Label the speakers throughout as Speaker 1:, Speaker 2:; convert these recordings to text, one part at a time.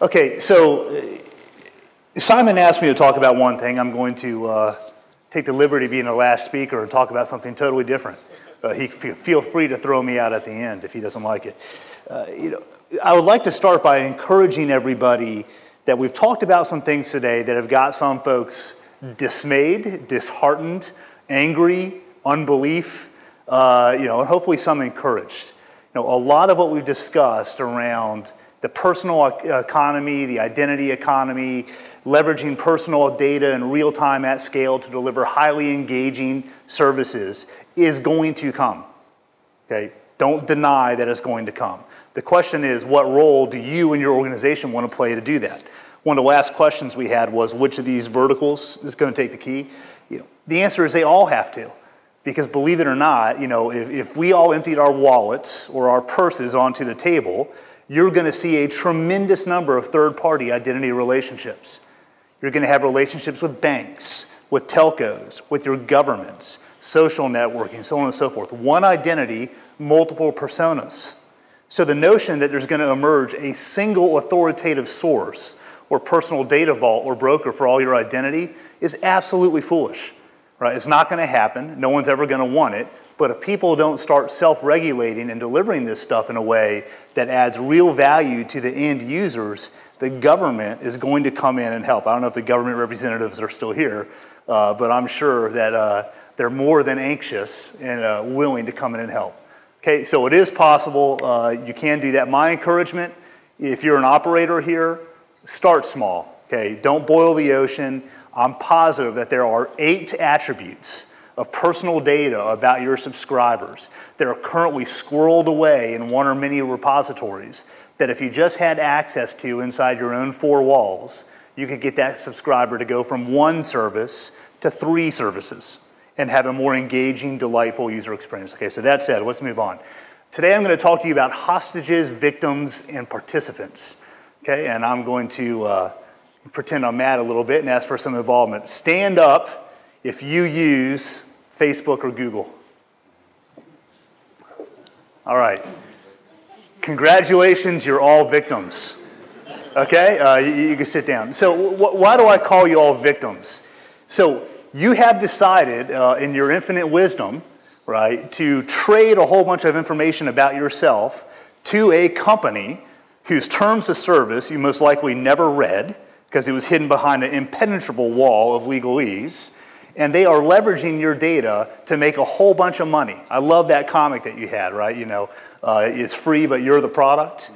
Speaker 1: Okay, so Simon asked me to talk about one thing. I'm going to take the liberty of being the last speaker and talk about something totally different. He feel free to throw me out at the end if he doesn't like it. I would like to start by encouraging everybody that we've talked about some things today that have got some folks dismayed, disheartened, angry, unbelief, and hopefully some encouraged. A lot of what we've discussed around the personal economy, the identity economy, leveraging personal data in real time at scale to deliver highly engaging services is going to come. Okay? Don't deny that it's going to come. The question is, what role do you and your organization want to play to do that? One of the last questions we had was, which of these verticals is going to take the key? The answer is they all have to. Because believe it or not, if we all emptied our wallets or our purses onto the table, you're going to see a tremendous number of third-party identity relationships. You're going to have relationships with banks, with telcos, with your governments, social networking, so on and so forth. One identity, multiple personas. So the notion that there's going to emerge a single authoritative source or personal data vault or broker for all your identity is absolutely foolish. Right? It's not going to happen. No one's ever going to want it. But if people don't start self-regulating and delivering this stuff in a way that adds real value to the end users, the government is going to come in and help. I don't know if the government representatives are still here, but I'm sure that they're more than anxious and willing to come in and help. Okay, so it is possible. You can do that. My encouragement, if you're an operator here, start small. Okay, don't boil the ocean. I'm positive that there are 8 attributes of personal data about your subscribers that are currently squirreled away in one or many repositories that if you just had access to inside your own 4 walls, you could get that subscriber to go from 1 service to 3 services and have a more engaging, delightful user experience. Okay, so that said, let's move on. Today I'm going to talk to you about hostages, victims, and participants. Okay, and I'm going to pretend I'm mad a little bit and ask for some involvement. Stand up if you use Facebook or Google. All right. Congratulations, you're all victims. Okay, you can sit down. So why do I call you all victims? So you have decided in your infinite wisdom, right, to trade a whole bunch of information about yourself to a company whose terms of service you most likely never read, because it was hidden behind an impenetrable wall of legalese, and they are leveraging your data to make a whole bunch of money. I love that comic that you had, right? It's free, but you're the product.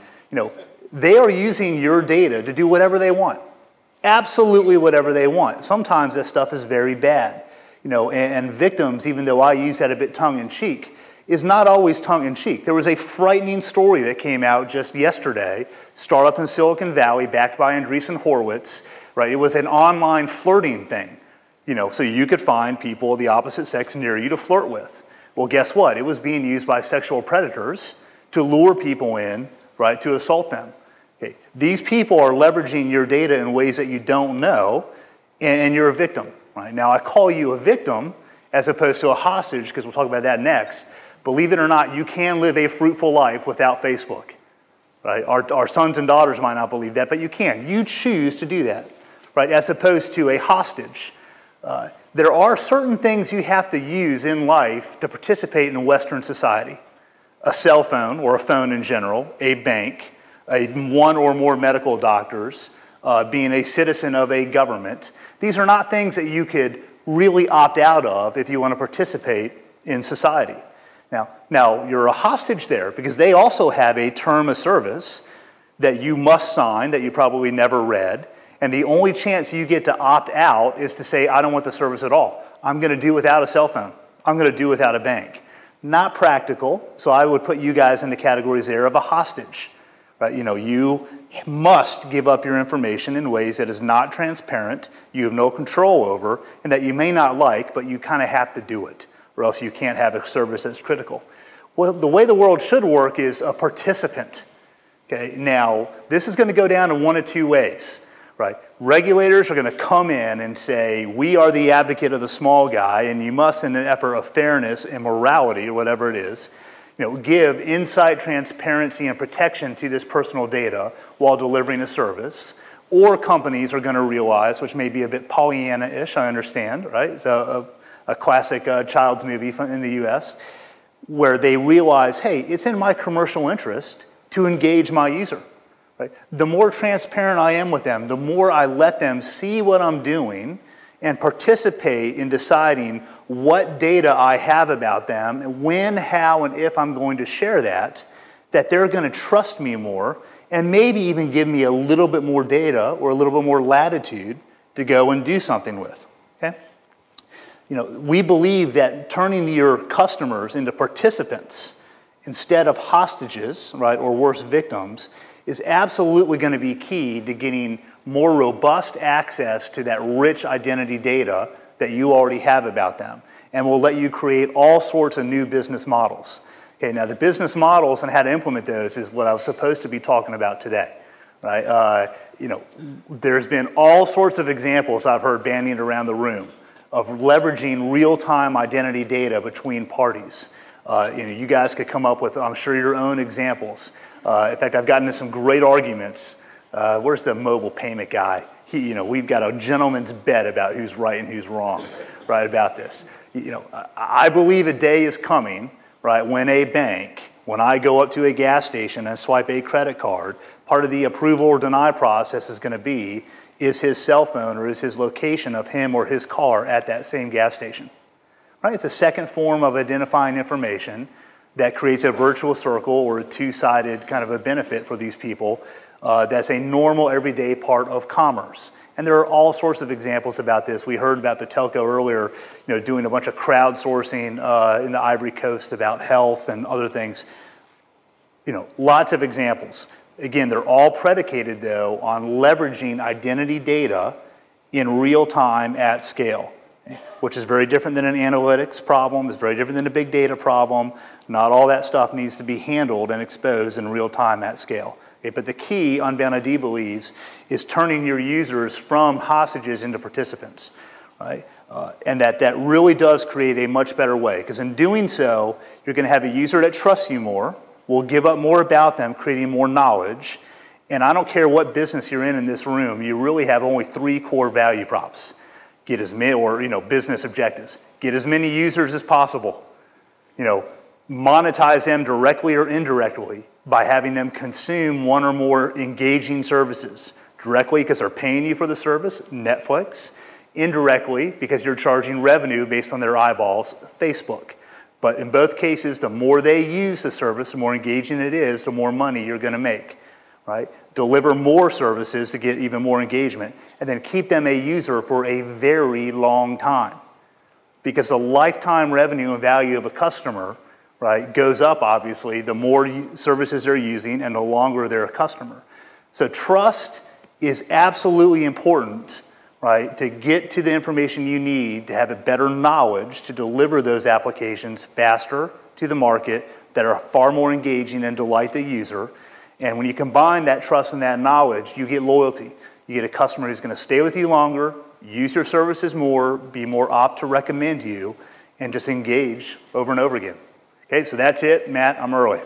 Speaker 1: They are using your data to do whatever they want. Absolutely whatever they want. Sometimes that stuff is very bad. And victims, even though I use that a bit tongue-in-cheek, is not always tongue-in-cheek. There was a frightening story that came out just yesterday, startup in Silicon Valley, backed by Andreessen Horowitz, right? It was an online flirting thing, so you could find people of the opposite sex near you to flirt with. Well, guess what? It was being used by sexual predators to lure people in, right, to assault them. Okay. These people are leveraging your data in ways that you don't know, and you're a victim, right? Now, I call you a victim as opposed to a hostage, because we'll talk about that next. Believe it or not, you can live a fruitful life without Facebook. Right? Our sons and daughters might not believe that, but you can. You choose to do that, right? As opposed to a hostage. There are certain things you have to use in life to participate in Western society. A cell phone, or a phone in general, a bank, one or more medical doctors, being a citizen of a government. These are not things that you could really opt out of if you want to participate in society. Now, you're a hostage there because they also have a term of service that you must sign that you probably never read, and the only chance you get to opt out is to say, I don't want the service at all. I'm going to do without a cell phone. I'm going to do without a bank. Not practical, so I would put you guys in the categories there of a hostage. Right? You must give up your information in ways that is not transparent, you have no control over, and that you may not like, but you kind of have to do it, or else you can't have a service that's critical. Well, the way the world should work is a participant. Okay, now, this is going to go down in one of 2 ways, right? Regulators are going to come in and say, we are the advocate of the small guy, and you must, in an effort of fairness and morality, or whatever it is, give insight, transparency, and protection to this personal data while delivering a service. Or companies are going to realize, which may be a bit Pollyanna-ish, I understand, right? It's a classic child's movie in the US, where they realize, hey, it's in my commercial interest to engage my user. Right? The more transparent I am with them, the more I let them see what I'm doing and participate in deciding what data I have about them, and when, how, and if I'm going to share that they're going to trust me more and maybe even give me a little bit more data or a little bit more latitude to go and do something with. Okay? We believe that turning your customers into participants instead of hostages, right, or worse, victims, is absolutely going to be key to getting more robust access to that rich identity data that you already have about them, and will let you create all sorts of new business models. Okay, now the business models and how to implement those is what I was supposed to be talking about today, right? There's been all sorts of examples I've heard bandied around the room of leveraging real-time identity data between parties. You guys could come up with, I'm sure, your own examples. In fact, I've gotten into some great arguments. Where's the mobile payment guy? We've got a gentleman's bet about who's right and who's wrong, right, about this. I believe a day is coming, right, when I go up to a gas station and swipe a credit card, part of the approval or deny process is going to be, is his cell phone or is his location of him or his car at that same gas station. Right? It's a second form of identifying information that creates a virtuous circle or a two-sided kind of a benefit for these people. That's a normal, everyday part of commerce. And there are all sorts of examples about this. We heard about the telco earlier, doing a bunch of crowdsourcing in the Ivory Coast about health and other things. Lots of examples. Again, they're all predicated, though, on leveraging identity data in real time at scale, which is very different than an analytics problem. It's very different than a big data problem. Not all that stuff needs to be handled and exposed in real time at scale. Okay, but the key, Unbound ID believes, is turning your users from hostages into participants, right? And that really does create a much better way, because in doing so, you're going to have a user that trusts you more, will give up more about them, creating more knowledge. And I don't care what business you're in this room, you really have only 3 core value props. Get as many, or business objectives. Get as many users as possible. Monetize them directly or indirectly by having them consume one or more engaging services. Directly because they're paying you for the service, Netflix. Indirectly because you're charging revenue based on their eyeballs, Facebook. But in both cases, the more they use the service, the more engaging it is, the more money you're going to make. Right? Deliver more services to get even more engagement, and then keep them a user for a very long time. Because the lifetime revenue and value of a customer, right, goes up, obviously, the more services they're using and the longer they're a customer. So trust is absolutely important, right, to get to the information you need to have a better knowledge to deliver those applications faster to the market that are far more engaging and delight the user. And when you combine that trust and that knowledge, you get loyalty. You get a customer who's going to stay with you longer, use your services more, be more apt to recommend you, and just engage over and over again. Okay, so that's it. Matt, I'm early.